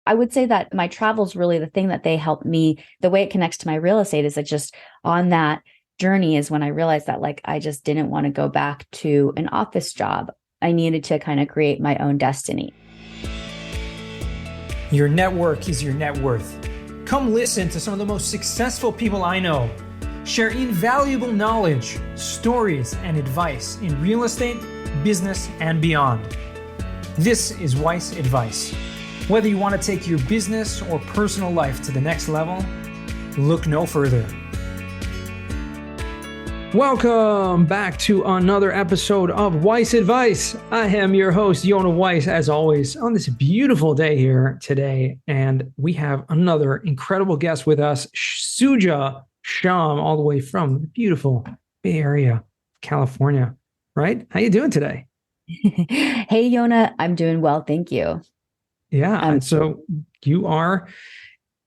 I would say that my travels really the thing that they helped me, the way it connects to my real estate is that just on that journey is when I realized that like I just didn't want to go back to an office job. I needed to kind of create my own destiny. Your network is your net worth. Come listen to some of the most successful people I know share invaluable knowledge, stories, and advice in real estate, business, and beyond. This is Weiss Advice. Whether you want to take your business or personal life to the next level, look no further. Welcome back to another episode of Weiss Advice. I am your host, Yona Weiss, as always, on this beautiful day here today. And we have another incredible guest with us, Sujata Shyam, all the way from the beautiful Bay Area, California. Right? How you doing today? Hey, Yona, I'm doing well. Thank you. Yeah. And so you are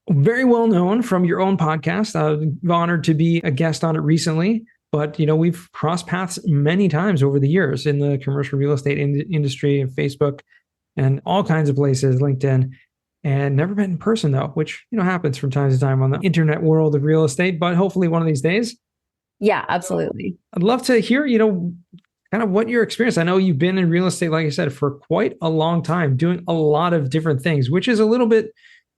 very well known from your own podcast. I'm honored to be a guest on it recently. But, you know, we've crossed paths many times over the years in the commercial real estate industry and Facebook and all kinds of places, LinkedIn, and never met in person, though, which, you know, happens from time to time on the internet world of real estate. But hopefully one of these days. Yeah, absolutely. I'd love to hear, you know, kind of what your experience. I know you've been in real estate, like I said, for quite a long time, doing a lot of different things, which is a little bit,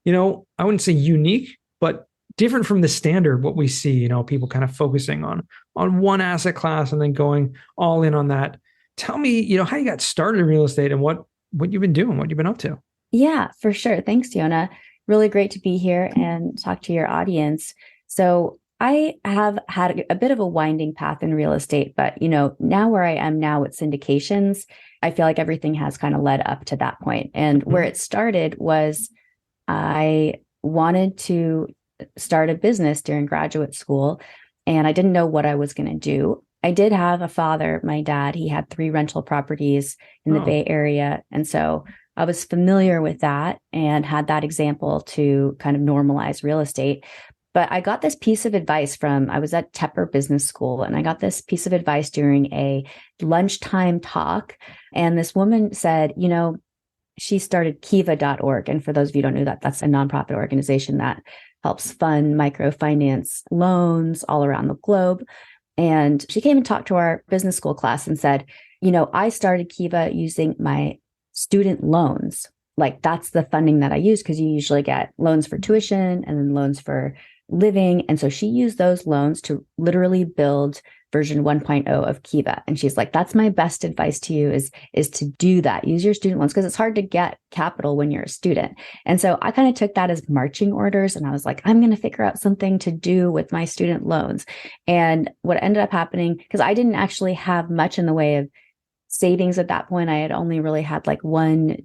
you know, I wouldn't say unique, but different from the standard, what we see, you know, people kind of focusing on one asset class and then going all in on that. Tell me, you know, how you got started in real estate and what you've been doing, what you've been up to. Yeah, for sure. Thanks, Yona. Really great to be here and talk to your audience. So I have had a bit of a winding path in real estate, but, you know, now where I am now with syndications, I feel like everything has kind of led up to that point. And where it started was I wanted to start a business during graduate school, and I didn't know what I was going to do. I did have a father, my dad, he had 3 rental properties in the Bay Area. And so I was familiar with that and had that example to kind of normalize real estate. But I got this piece of advice I was at Tepper Business School, and I got this piece of advice during a lunchtime talk. And this woman said, you know, she started kiva.org. And for those of you who don't know that, that's a nonprofit organization that helps fund microfinance loans all around the globe. And she came and talked to our business school class and said, you know, I started Kiva using my student loans. Like that's the funding that I use because you usually get loans for tuition and then loans for living. And so she used those loans to literally build version 1.0 of Kiva. And she's like, that's my best advice to you is to do that. Use your student loans because it's hard to get capital when you're a student. And so I kind of took that as marching orders. And I was like, I'm going to figure out something to do with my student loans. And what ended up happening, because I didn't actually have much in the way of savings at that point. I had only really had like one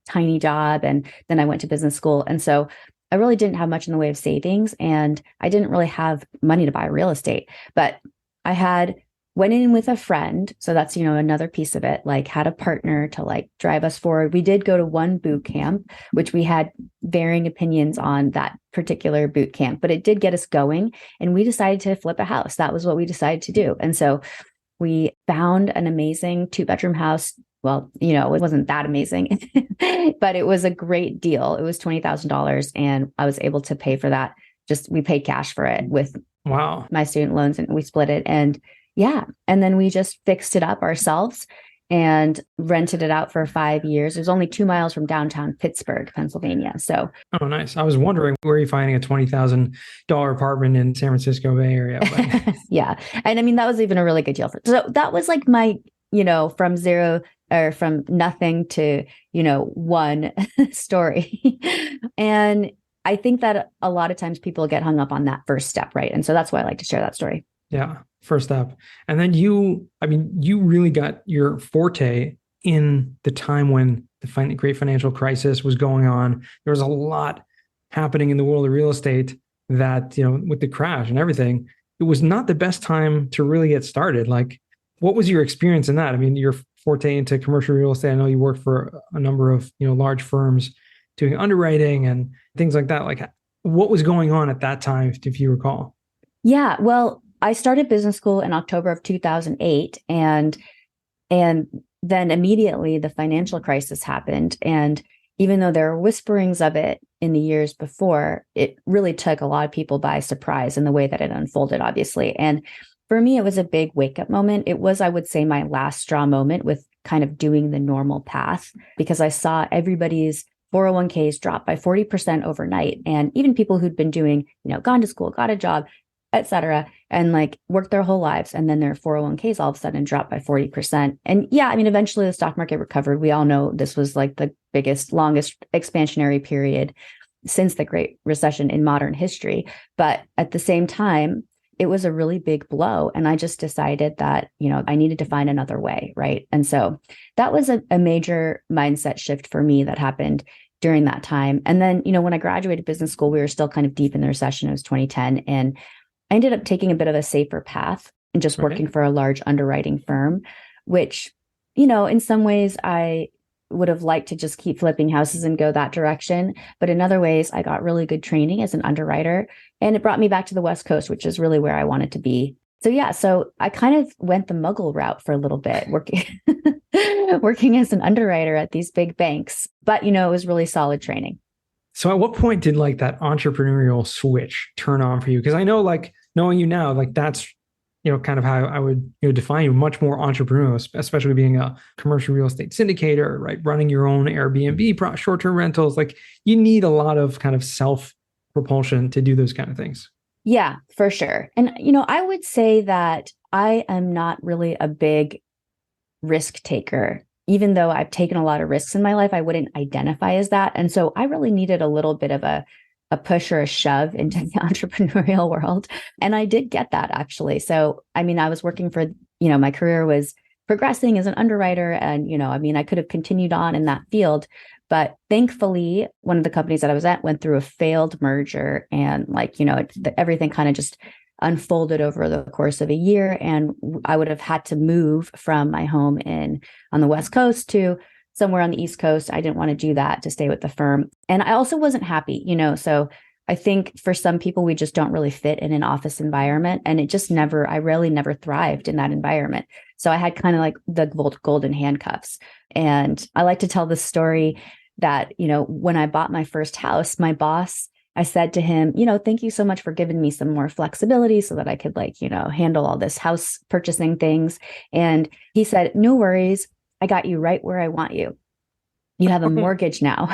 tiny job. And then I went to business school. And so I really didn't have much in the way of savings. And I didn't really have money to buy real estate. But I went in with a friend. So that's, you know, another piece of it, like had a partner to like drive us forward. We did go to one boot camp, which we had varying opinions on that particular boot camp, but it did get us going. And we decided to flip a house. That was what we decided to do. And so we found an amazing 2-bedroom house. Well, you know, it wasn't that amazing, but it was a great deal. It was $20,000 and I was able to pay for that. We paid cash for it with my student loans and we split it. And yeah. And then we just fixed it up ourselves and rented it out for 5 years. It was only 2 miles from downtown Pittsburgh, Pennsylvania. So. Oh, nice. I was wondering, where are you finding a $20,000 apartment in San Francisco Bay Area? Yeah. And I mean, that was even a really good deal. So that was like my, you know, from nothing to, you know, one story. And I think that a lot of times people get hung up on that first step, right? And so that's why I like to share that story. Yeah, first step. And then you really got your forte in the time when the great financial crisis was going on. There was a lot happening in the world of real estate that, you know, with the crash and everything, it was not the best time to really get started. Like, what was your experience in that? I mean, your forte into commercial real estate. I know you worked for a number of, you know, large firms doing underwriting and things like that. Like, what was going on at that time, if you recall? Yeah, well, I started business school in October of 2008, and then immediately the financial crisis happened. And, even though there were whisperings of it in the years before, it really took a lot of people by surprise in the way that it unfolded, obviously. And for me, it was a big wake up moment. It was, I would say, my last straw moment with kind of doing the normal path, because I saw everybody's 401ks drop by 40% overnight. And even people who'd been doing, gone to school, got a job, et cetera, and like worked their whole lives. And then their 401ks all of a sudden dropped by 40%. And yeah, I mean, eventually the stock market recovered. We all know this was like the biggest, longest expansionary period since the Great Recession in modern history. But at the same time, it was a really big blow. And I just decided that, I needed to find another way. Right. And so that was a major mindset shift for me that happened during that time. And then, when I graduated business school, we were still kind of deep in the recession. It was 2010. And I ended up taking a bit of a safer path and just working for a large underwriting firm, which, in some ways I would have liked to just keep flipping houses and go that direction. But in other ways, I got really good training as an underwriter, and it brought me back to the West Coast, which is really where I wanted to be. So I kind of went the muggle route for a little bit, working as an underwriter at these big banks. But, it was really solid training. So at what point did like that entrepreneurial switch turn on for you? Because I know, like, knowing you now, like that's, kind of how I would define you, much more entrepreneurial, especially being a commercial real estate syndicator, right? Running your own Airbnb, short-term rentals. Like you need a lot of kind of self-propulsion to do those kind of things. Yeah, for sure. And, I would say that I am not really a big risk taker. Even though I've taken a lot of risks in my life, I wouldn't identify as that. And so I really needed a little bit of a push or a shove into the entrepreneurial world. And I did get that, actually. So, I mean, I was working for, my career was progressing as an underwriter. And, I could have continued on in that field. But thankfully, one of the companies that I was at went through a failed merger. And everything kind of just unfolded over the course of a year. And I would have had to move from my home on the West Coast to somewhere on the East Coast. I didn't want to do that to stay with the firm. And I also wasn't happy, so I think for some people, we just don't really fit in an office environment. And I really never thrived in that environment. So I had kind of like the golden handcuffs. And I like to tell this story that, when I bought my first house, my boss, I said to him, thank you so much for giving me some more flexibility so that I could handle all this house purchasing things. And he said, no worries. I got you right where I want you. You have a mortgage now.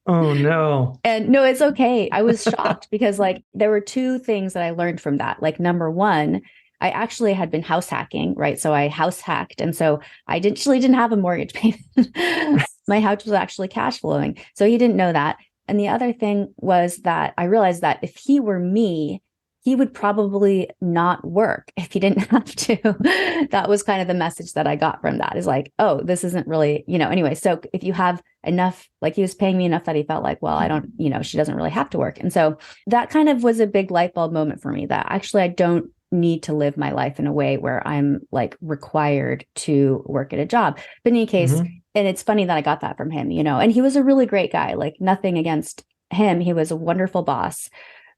Oh, no. And no, it's okay. I was shocked because there were two things that I learned from that. Number one, I actually had been house hacking, right? So I house hacked. And so I didn't have a mortgage payment. My house was actually cash flowing. So he didn't know that. And the other thing was that I realized that if he were me, he would probably not work if he didn't have to. That was kind of the message that I got from that, is oh, this isn't really, anyway. So if you have enough, he was paying me enough that he felt well, I don't, she doesn't really have to work. And so that kind of was a big light bulb moment for me, that actually I don't need to live my life in a way where I'm required to work at a job. But in any case, and it's funny that I got that from him, and he was a really great guy, nothing against him. He was a wonderful boss,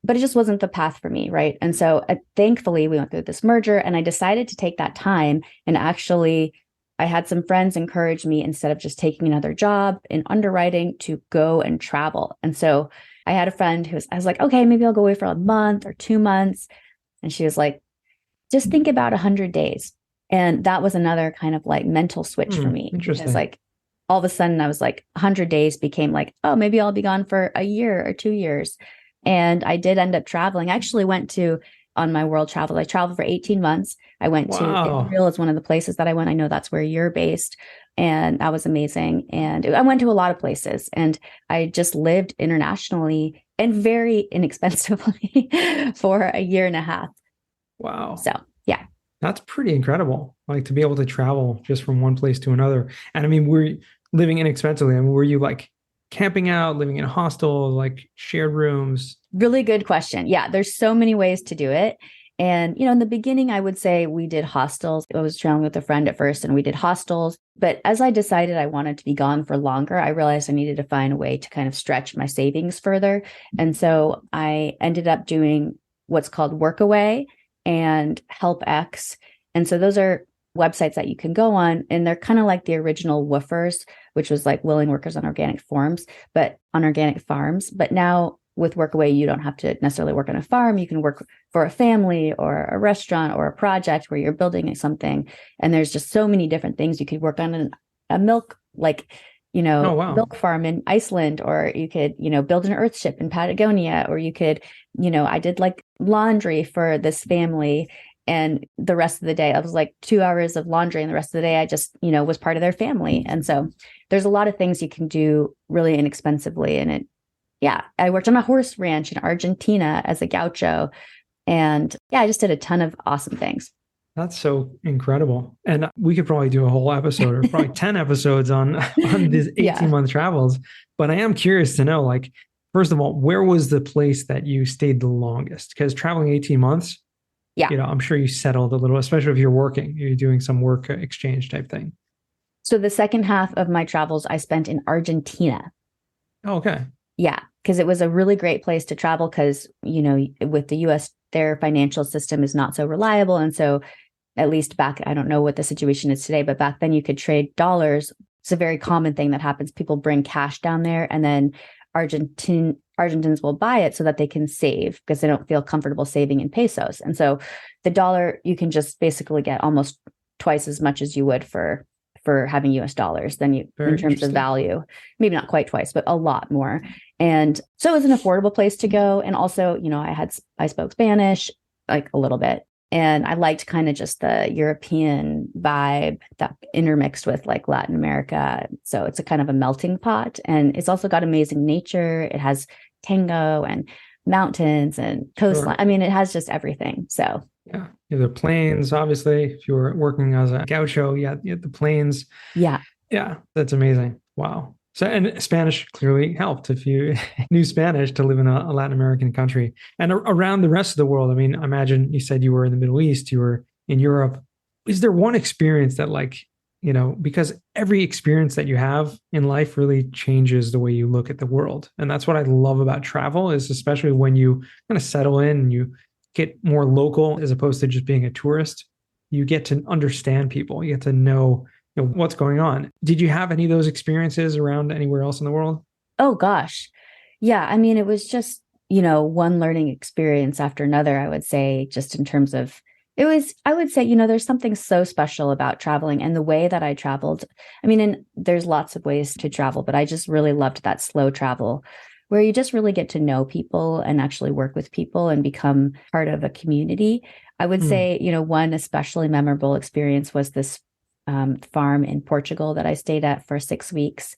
but it just wasn't the path for me. Right. And so thankfully we went through this merger, and I decided to take that time. And actually I had some friends encourage me, instead of just taking another job in underwriting, to go and travel. And so I had a friend I was like, okay, maybe I'll go away for a month or 2 months. And she was like, just think about 100 days. And that was another kind of mental switch for me. Interesting. Because all of a sudden I was 100 days became oh, maybe I'll be gone for a year or 2 years. And I did end up traveling. I actually went on my world travel. I traveled for 18 months. I went to Israel as one of the places that I went. I know that's where you're based. And that was amazing. And I went to a lot of places, and I just lived internationally and very inexpensively for a year and a half. Wow. So, yeah. That's pretty incredible. To be able to travel just from one place to another. And I mean, we're living inexpensively. I mean, were you camping out, living in a hostel, shared rooms? Really good question. Yeah, there's so many ways to do it. And, in the beginning, I would say we did hostels. I was traveling with a friend at first, and we did hostels. But as I decided I wanted to be gone for longer, I realized I needed to find a way to kind of stretch my savings further. And so I ended up doing what's called Workaway and HelpX. And so those are websites that you can go on, and they're kind of like the original woofers, which was like willing workers on organic farms. But now with Workaway, you don't have to necessarily work on a farm. You can work for a family or a restaurant or a project where you're building something. And there's just so many different things you could work on. A milk, Oh, wow. milk farm in Iceland, or you could, build an earth ship in Patagonia, or you could, I did like laundry for this family. And the rest of the day, I was like 2 hours of laundry. And the rest of the day, I just, was part of their family. And so there's a lot of things you can do really inexpensively. And I worked on a horse ranch in Argentina as a gaucho. And I just did a ton of awesome things. That's so incredible. And we could probably do a whole episode or probably 10 episodes on these 18-month travels. But I am curious to know, like, first of all, where was the place that you stayed the longest? Because traveling 18 months, I'm sure you settled a little, especially if you're doing some work exchange type thing. So the second half of my travels, I spent in Argentina. Oh, okay. Yeah, because it was a really great place to travel because, with the US, their financial system is not so reliable. And so at least back, I don't know what the situation is today, but back then you could trade dollars. It's a very common thing that happens. People bring cash down there, and then Argentines will buy it so that they can save because they don't feel comfortable saving in pesos. And so the dollar, you can just basically get almost twice as much as you would for having US dollars than you in terms of value. Maybe not quite twice, but a lot more. And so it was an affordable place to go. And also, I spoke Spanish like a little bit. And I liked kind of just the European vibe that intermixed with like Latin America. So it's a kind of a melting pot. And it's also got amazing nature. It has tango and mountains and coastline. Sure. I mean, it has just everything. So yeah, the plains, obviously. If you were working as a gaucho, you had the plains. Yeah. Yeah, that's amazing. Wow. So, and Spanish clearly helped if you knew Spanish to live in a Latin American country. And around the rest of the world, I mean, imagine you said you were in the Middle East, you were in Europe. Is there one experience that because every experience that you have in life really changes the way you look at the world. And that's what I love about travel, is especially when you kind of settle in and you get more local as opposed to just being a tourist, you get to understand people. You get to know what's going on. Did you have any of those experiences around anywhere else in the world? Oh, gosh. Yeah. I mean, it was just, one learning experience after another, I would say, just in terms of I would say, there's something so special about traveling and the way that I traveled. I mean, and there's lots of ways to travel, but I just really loved that slow travel where you just really get to know people and actually work with people and become part of a community. I would say, one especially memorable experience was this farm in Portugal that I stayed at for 6 weeks.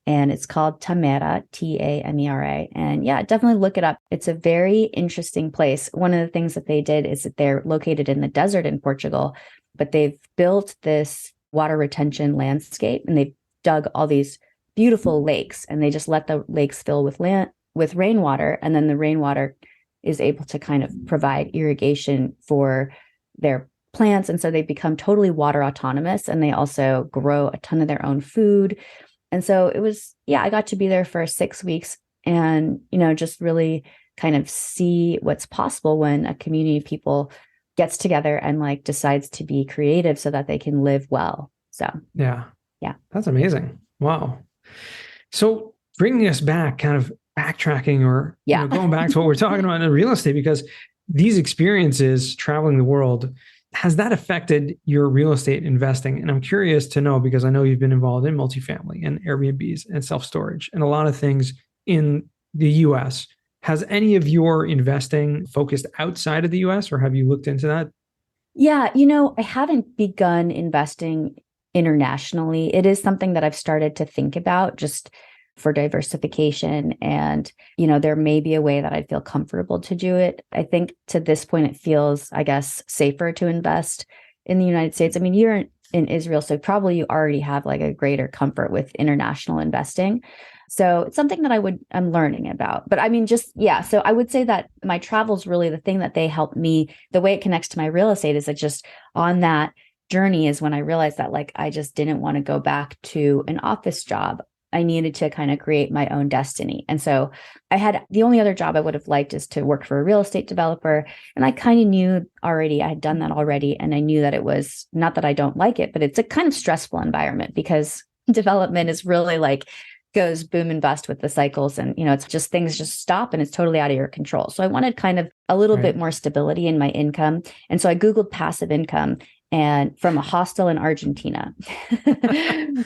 And it's called Tamera, Tamera. And definitely look it up. It's a very interesting place. One of the things that they did is that they're located in the desert in Portugal, but they've built this water retention landscape and they've dug all these beautiful lakes and they just let the lakes fill with rainwater. And then the rainwater is able to kind of provide irrigation for their plants. And so they become totally water autonomous and they also grow a ton of their own food. And so it was, I got to be there for 6 weeks and, just really kind of see what's possible when a community of people gets together and like decides to be creative so that they can live well. So, yeah, that's amazing. Wow. So bringing us back, kind of backtracking or going back to what we're talking about in real estate, because these experiences traveling the world, has that affected your real estate investing? And I'm curious to know, because I know you've been involved in multifamily and Airbnbs and self-storage and a lot of things in the US. Has any of your investing focused outside of the US, or have you looked into that? Yeah, I haven't begun investing internationally. It is something that I've started to think about just for diversification. And, there may be a way that I'd feel comfortable to do it. I think to this point, it feels, I guess, safer to invest in the United States. I mean, you're in Israel, so probably you already have like a greater comfort with international investing. So it's something that I'm learning about. But I mean, so I would say that my travel's really the thing that they help me. The way it connects to my real estate is that just on that journey is when I realized that like I just didn't want to go back to an office job. I needed to kind of create my own destiny. And so the only other job I would have liked is to work for a real estate developer. And I kind of knew already, I had done that already. And I knew that it was not that I don't like it, but it's a kind of stressful environment because development is really like goes boom and bust with the cycles. And, it's just things just stop and it's totally out of your control. So I wanted kind of a little bit more stability in my income. And so I Googled passive income and from a hostel in Argentina.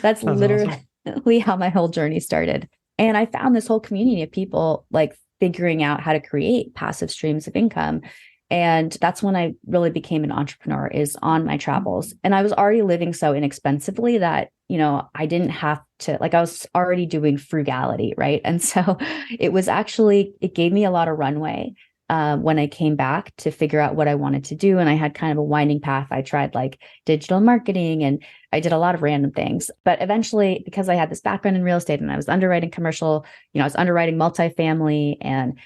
That's literally awesome. How my whole journey started. And I found this whole community of people like figuring out how to create passive streams of income. And that's when I really became an entrepreneur, is on my travels. And I was already living so inexpensively that, I didn't have to, like, I was already doing frugality, right? And so it gave me a lot of runway when I came back to figure out what I wanted to do. And I had kind of a winding path. I tried like digital marketing and I did a lot of random things. But eventually, because I had this background in real estate and I was underwriting commercial, I was underwriting multifamily and,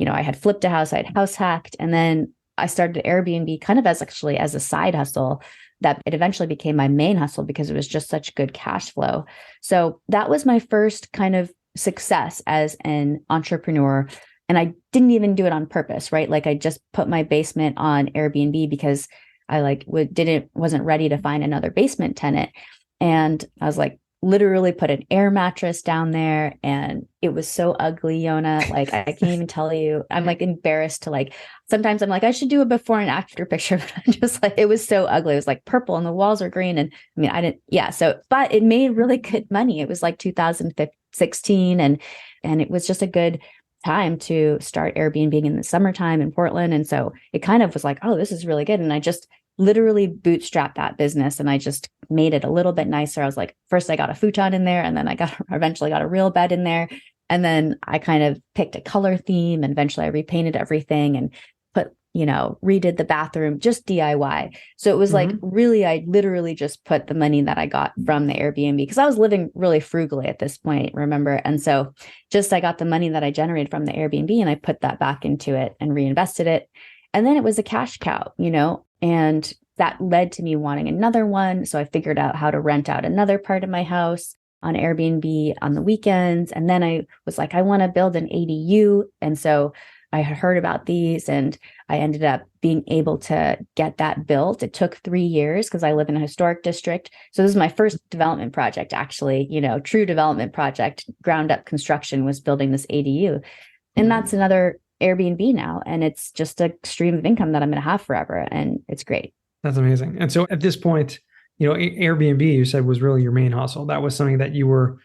I had flipped a house, I had house hacked. And then I started Airbnb kind of as a side hustle that it eventually became my main hustle because it was just such good cash flow. So that was my first kind of success as an entrepreneur. And I didn't even do it on purpose, right? Like I just put my basement on Airbnb because I wasn't ready to find another basement tenant. And I was like, literally put an air mattress down there and it was so ugly, Yona. Like I can't even tell you, I'm like embarrassed to like, sometimes I'm like, I should do a before and after picture, but I'm just like, it was so ugly. It was like purple and the walls are green. And I mean, but it made really good money. It was like 2016 and it was just a good time to start Airbnb in the summertime in Portland. And so it kind of was like, oh, this is really good. And I just literally bootstrapped that business and I just made it a little bit nicer. I was like, first I got a futon in there and then I eventually got a real bed in there. And then I kind of picked a color theme and eventually I repainted everything and redid the bathroom, just DIY. So it was like really, I literally just put the money that I got from the Airbnb because I was living really frugally at this point, remember? And so I got the money that I generated from the Airbnb and I put that back into it and reinvested it. And then it was a cash cow, and that led to me wanting another one. So I figured out how to rent out another part of my house on Airbnb on the weekends. And then I was like, I want to build an ADU. And so I had heard about these and I ended up being able to get that built. It took 3 years because I live in a historic district. So this is my first development project, actually, true development project. Ground up construction was building this ADU. And that's another Airbnb now. And it's just a stream of income that I'm going to have forever. And it's great. That's amazing. And so at this point, Airbnb, you said, was really your main hustle. That was something that you were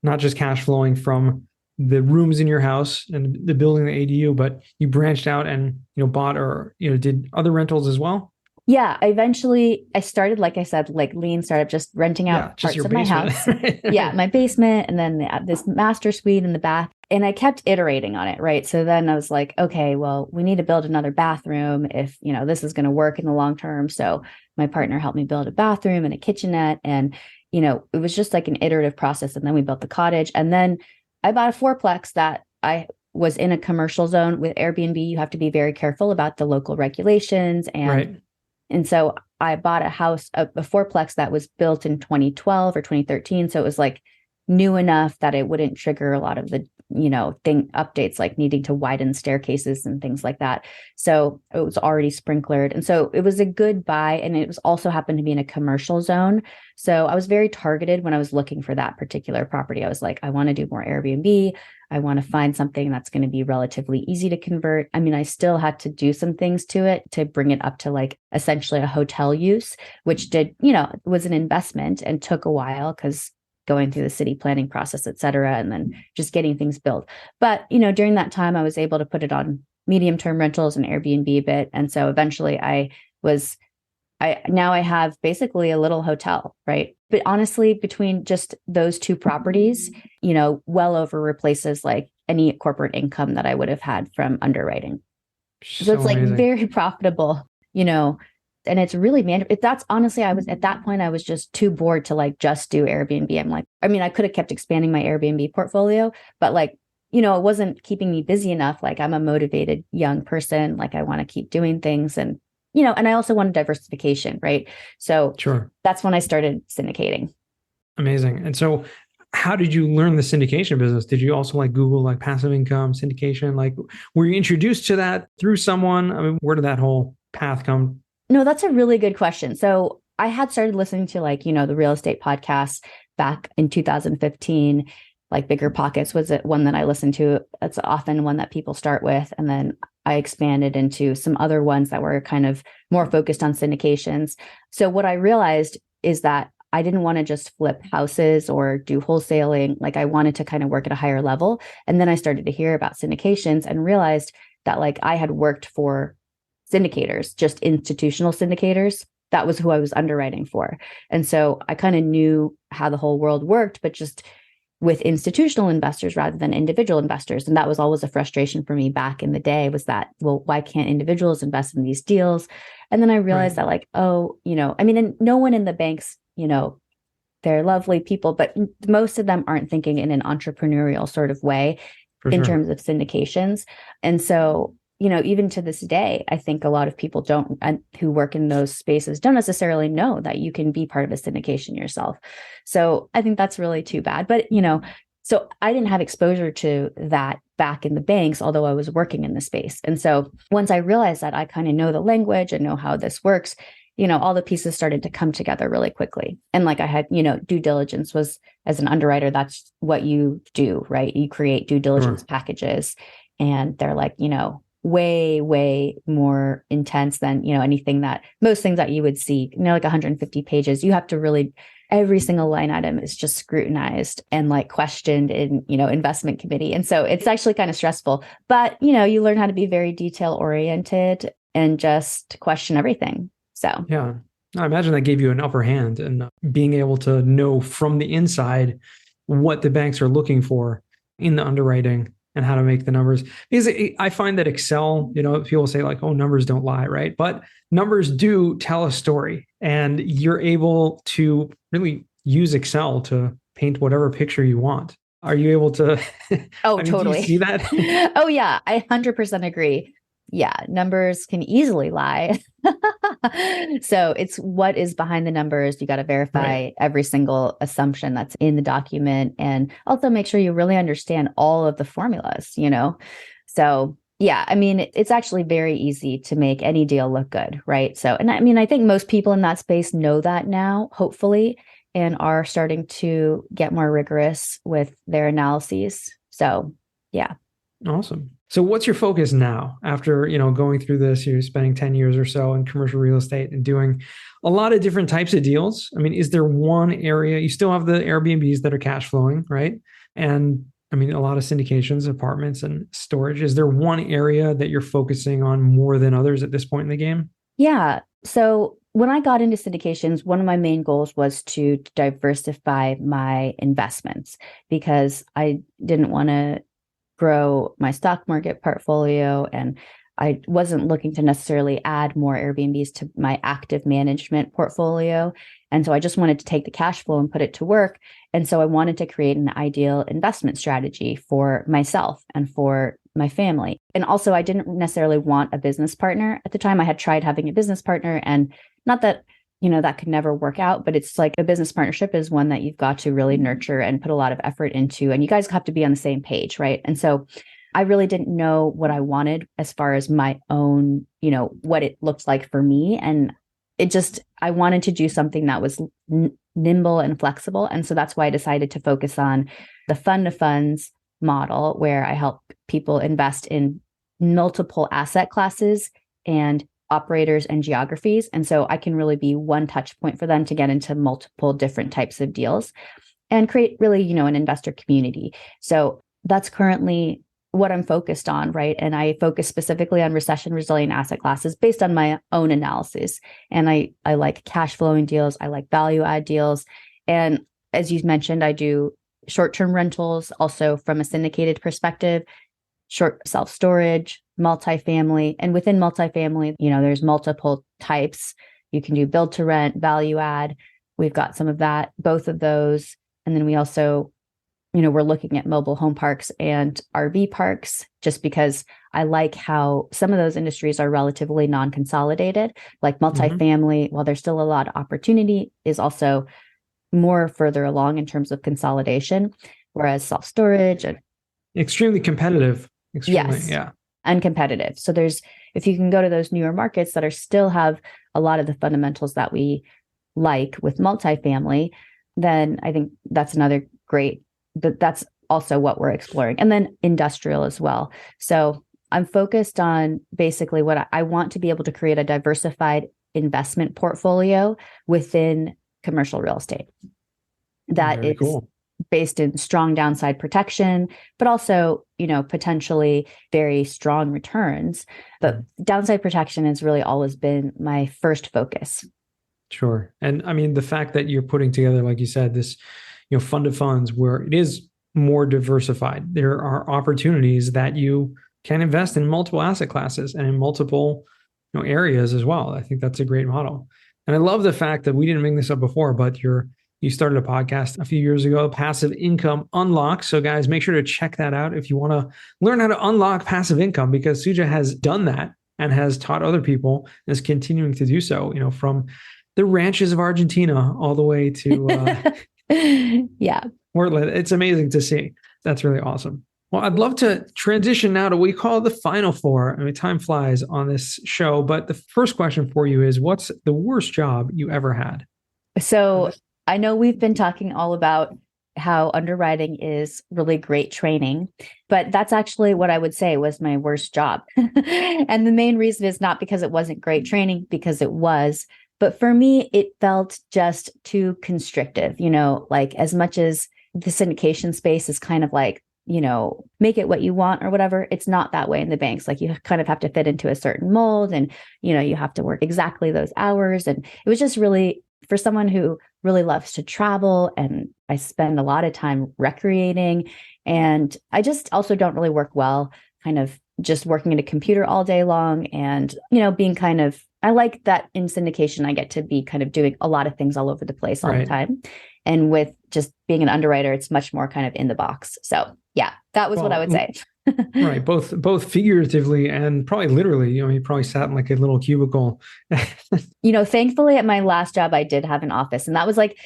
not just cash flowing from the rooms in your house and the building, the ADU, but you branched out and, bought or, did other rentals as well? Yeah. I started, like I said, like lean startup, just renting out parts of my house. Yeah. My basement and then this master suite in the back. And I kept iterating on it. Right. So then I was like, okay, well, we need to build another bathroom if, this is going to work in the long term. So my partner helped me build a bathroom and a kitchenette. And, it was just like an iterative process. And then we built the cottage. And then I bought a fourplex that I was in a commercial zone. With Airbnb. You have to be very careful about the local regulations. And so I bought a fourplex that was built in 2012 or 2013. So it was like new enough that it wouldn't trigger a lot of the, updates like needing to widen staircases and things like that. So it was already sprinklered. And so it was a good buy. And it was also happened to be in a commercial zone. So I was very targeted when I was looking for that particular property. I was like, I want to do more Airbnb. I want to find something that's going to be relatively easy to convert. I mean, I still had to do some things to it to bring it up to like essentially a hotel use, which was an investment and took a while because going through the city planning process, et cetera, and then just getting things built. But, during that time, I was able to put it on medium-term rentals and Airbnb a bit. And so eventually now I have basically a little hotel, right? But honestly, between just those two properties, well over replaces like any corporate income that I would have had from underwriting. So it's like amazing. Very profitable, and it's really that's honestly, I was at that point, I was just too bored to like just do Airbnb. I'm like, I could have kept expanding my Airbnb portfolio, but like, it wasn't keeping me busy enough. Like I'm a motivated young person. Like I want to keep doing things and, and I also wanted diversification. Right. So That's when I started syndicating. Amazing. And so how did you learn the syndication business? Did you also like Google like passive income syndication? Like were you introduced to that through someone? Where did that whole path come? No, that's a really good question. So I had started listening to like, the real estate podcasts back in 2015, like Bigger Pockets was it one that I listened to. It's often one that people start with. And then I expanded into some other ones that were kind of more focused on syndications. So what I realized is that I didn't want to just flip houses or do wholesaling. Like I wanted to kind of work at a higher level. And then I started to hear about syndications and realized that like I had worked for syndicators, just institutional syndicators. That was who I was underwriting for. And so I kind of knew how the whole world worked, but just with institutional investors rather than individual investors. And that was always a frustration for me back in the day, was that, well, why can't individuals invest in these deals? And then I realized that like, oh, I mean, and no one in the banks, they're lovely people, but most of them aren't thinking in an entrepreneurial sort of way in terms of syndications. And so, even to this day, I think a lot of people who work in those spaces don't necessarily know that you can be part of a syndication yourself. So I think that's really too bad. But, so I didn't have exposure to that back in the banks, although I was working in the space. And so once I realized that I kind of know the language and know how this works, all the pieces started to come together really quickly. And like I had, due diligence was, as an underwriter, that's what you do, right? You create due diligence packages, and they're like, way, way more intense than, most things that you would see, like 150 pages. You have to really, every single line item is just scrutinized and like questioned in, investment committee. And so it's actually kind of stressful, but, you learn how to be very detail oriented and just question everything. So, yeah, I imagine that gave you an upper hand and being able to know from the inside what the banks are looking for in the underwriting and how to make the numbers. Because I find that Excel, people say like, oh, numbers don't lie, right? But numbers do tell a story, and you're able to really use Excel to paint whatever picture you want. Are you able to? Oh, totally. Do you see that? Oh, yeah, I 100% agree. Yeah, numbers can easily lie. So it's what is behind the numbers. You got to verify every single assumption that's in the document, and also make sure you really understand all of the formulas, So yeah, I mean, it's actually very easy to make any deal look good, right? So, and I mean, I think most people in that space know that now, hopefully, and are starting to get more rigorous with their analyses. So yeah. Awesome. So what's your focus now after, going through this? You're spending 10 years or so in commercial real estate and doing a lot of different types of deals. I mean, is there one area? You still have the Airbnbs that are cash flowing, right? And I mean, a lot of syndications, apartments and storage. Is there one area that you're focusing on more than others at this point in the game? Yeah. So when I got into syndications, one of my main goals was to diversify my investments, because I didn't want to grow my stock market portfolio, and I wasn't looking to necessarily add more Airbnbs to my active management portfolio. And so I just wanted to take the cash flow and put it to work. And so I wanted to create an ideal investment strategy for myself and for my family. And also, I didn't necessarily want a business partner. At the time, I had tried having a business partner, and not that that could never work out, but it's like a business partnership is one that you've got to really nurture and put a lot of effort into, and you guys have to be on the same page, right? And so I really didn't know what I wanted as far as my own, what it looked like for me. And I wanted to do something that was nimble and flexible. And so that's why I decided to focus on the fund to funds model, where I help people invest in multiple asset classes and operators and geographies. And so I can really be one touch point for them to get into multiple different types of deals and create really, an investor community. So that's currently what I'm focused on, right? And I focus specifically on recession-resilient asset classes based on my own analysis. And I like cash flowing deals. I like value add deals. And as you mentioned, I do short-term rentals also from a syndicated perspective, short self-storage, multifamily. And within multifamily, there's multiple types. You can do build to rent, value add. We've got some of that, both of those. And then we also, we're looking at mobile home parks and RV parks, just because I like how some of those industries are relatively non-consolidated. Like multifamily, while there's still a lot of opportunity, is also more further along in terms of consolidation, whereas self-storage and extremely competitive. Extremely, yes, yeah. And competitive. So if you can go to those newer markets that still have a lot of the fundamentals that we like with multifamily, then I think that's another great, that's also what we're exploring. And then industrial as well. So I'm focused on basically what I want to be able to create a diversified investment portfolio within commercial real estate that Very is cool. based in strong downside protection, but also, potentially very strong returns. But downside protection has really always been my first focus. Sure. And I mean, the fact that you're putting together, like you said, this, fund of funds where it is more diversified, there are opportunities that you can invest in multiple asset classes and in multiple, areas as well. I think that's a great model. And I love the fact that we didn't bring this up before, but you started a podcast a few years ago, Passive Income Unlock. So guys, make sure to check that out if you want to learn how to unlock passive income, because Suja has done that and has taught other people and is continuing to do so, from the ranches of Argentina all the way to Yeah. Portland. It's amazing to see. That's really awesome. Well, I'd love to transition now to what we call the final four. I mean, time flies on this show, but the first question for you is, what's the worst job you ever had? So I know we've been talking all about how underwriting is really great training, but that's actually what I would say was my worst job. And the main reason is not because it wasn't great training, because it was, but for me, it felt just too constrictive, like as much as the syndication space is kind of like, make it what you want or whatever. It's not that way in the banks. Like you kind of have to fit into a certain mold and, you have to work exactly those hours. And it was just really, for someone who really loves to travel, and I spend a lot of time recreating. And I just also don't really work well kind of just working at a computer all day long and, being kind of, I like that in syndication, I get to be kind of doing a lot of things all over the place all the time. And with just being an underwriter, it's much more kind of in the box. So yeah, that was what I would say. Right. Both figuratively and probably literally, you probably sat in like a little cubicle. Thankfully at my last job, I did have an office, and that was like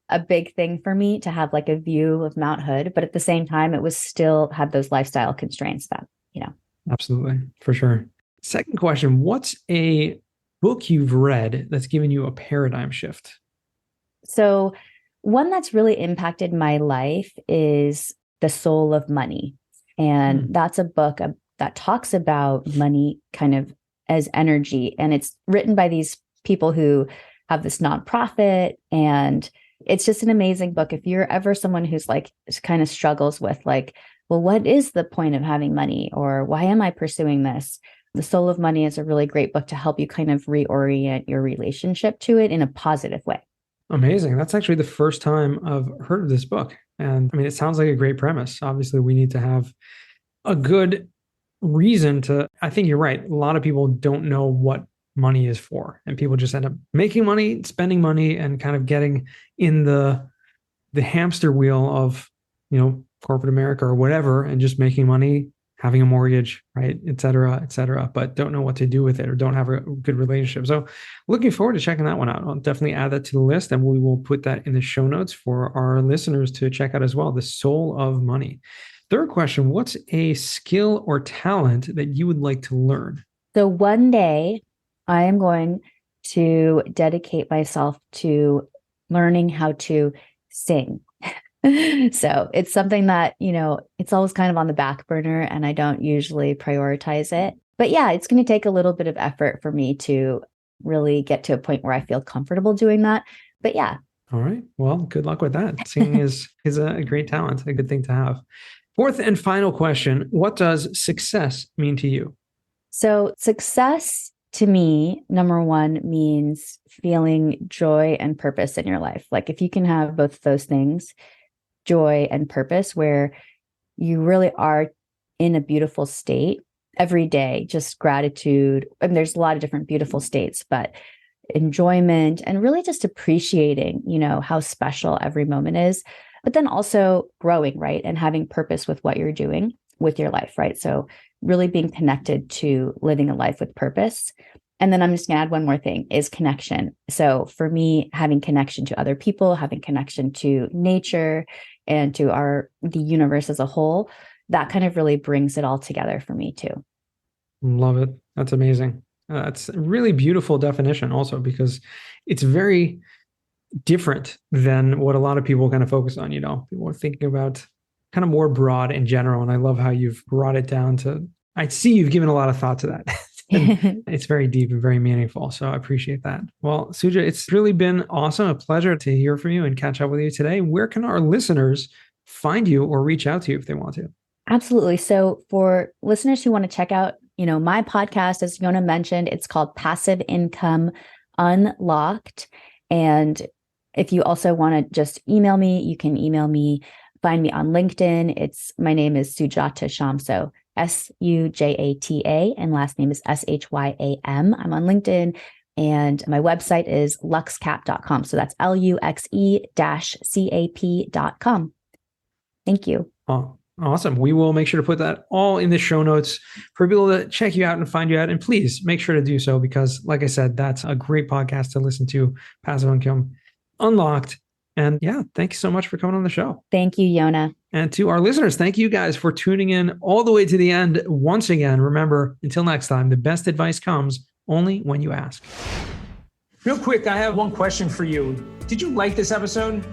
a big thing for me to have like a view of Mount Hood. But at the same time, it was still had those lifestyle constraints that. Absolutely. For sure. Second question, what's a book you've read that's given you a paradigm shift? So one that's really impacted my life is The Soul of Money. And that's a book that talks about money kind of as energy. And it's written by these people who have this nonprofit. And it's just an amazing book. If you're ever someone who's like, kind of struggles with like, well, what is the point of having money? Or why am I pursuing this? The Soul of Money is a really great book to help you kind of reorient your relationship to it in a positive way. Amazing. That's actually the first time I've heard of this book. And I mean, it sounds like a great premise. Obviously, we need to have a good reason to, I think you're right. A lot of people don't know what money is for, and people just end up making money, spending money, and kind of getting in the hamster wheel of, corporate America or whatever, and just making money, having a mortgage, right, et cetera, but don't know what to do with it or don't have a good relationship. So looking forward to checking that one out. I'll definitely add that to the list, and we will put that in the show notes for our listeners to check out as well. The Soul of Money. Third question, what's a skill or talent that you would like to learn? So one day I am going to dedicate myself to learning how to sing. So it's something that, it's always kind of on the back burner and I don't usually prioritize it. But yeah, it's going to take a little bit of effort for me to really get to a point where I feel comfortable doing that. But yeah. All right. Well, good luck with that. Singing is a great talent, a good thing to have. Fourth and final question, what does success mean to you? So success to me, number one, means feeling joy and purpose in your life. Like if you can have both of those things, joy and purpose, where you really are in a beautiful state every day, just gratitude. And there's a lot of different beautiful states, but enjoyment and really just appreciating, how special every moment is, but then also growing, right? And having purpose with what you're doing with your life, right? So really being connected to living a life with purpose. And then I'm just gonna add one more thing is connection. So for me, having connection to other people, having connection to nature and to the universe as a whole, that kind of really brings it all together for me too. Love it. That's amazing. That's a really beautiful definition also, because it's very different than what a lot of people kind of focus on. People are thinking about kind of more broad in general. And I love how you've brought it down to, I see you've given a lot of thought to that. And it's very deep and very meaningful. So I appreciate that. Well, Suja, it's really been awesome. A pleasure to hear from you and catch up with you today. Where can our listeners find you or reach out to you if they want to? Absolutely. So for listeners who want to check out, my podcast, as Yona mentioned, it's called Passive Income Unlocked. And if you also want to just email me, you can email me, find me on LinkedIn. My name is Sujata Shyam. So Sujata, and last name is Shyam. I'm on LinkedIn, and my website is luxecap.com. So that's luxe-cap.com. Thank you. Oh, awesome. We will make sure to put that all in the show notes for people to check you out and find you out. And please make sure to do so because, like I said, that's a great podcast to listen to, Passive Income Unlocked. And yeah, thank you so much for coming on the show. Thank you, Yona. And to our listeners, thank you guys for tuning in all the way to the end. Once again, remember, until next time, the best advice comes only when you ask. Real quick, I have one question for you. Did you like this episode?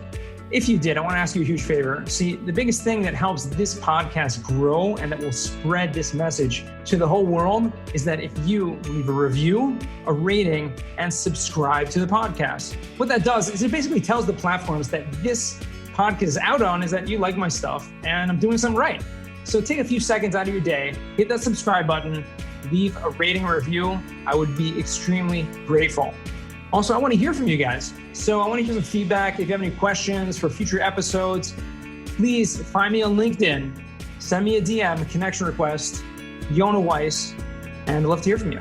If you did, I want to ask you a huge favor. See, the biggest thing that helps this podcast grow and that will spread this message to the whole world is that if you leave a review, a rating, and subscribe to the podcast. What that does is it basically tells the platforms that this podcast is out on is that you like my stuff and I'm doing something right. So take a few seconds out of your day, hit that subscribe button, leave a rating or review. I would be extremely grateful. Also, I want to hear from you guys. So I want to hear some feedback. If you have any questions for future episodes, please find me on LinkedIn. Send me a DM, a connection request, Yona Weiss, and I'd love to hear from you.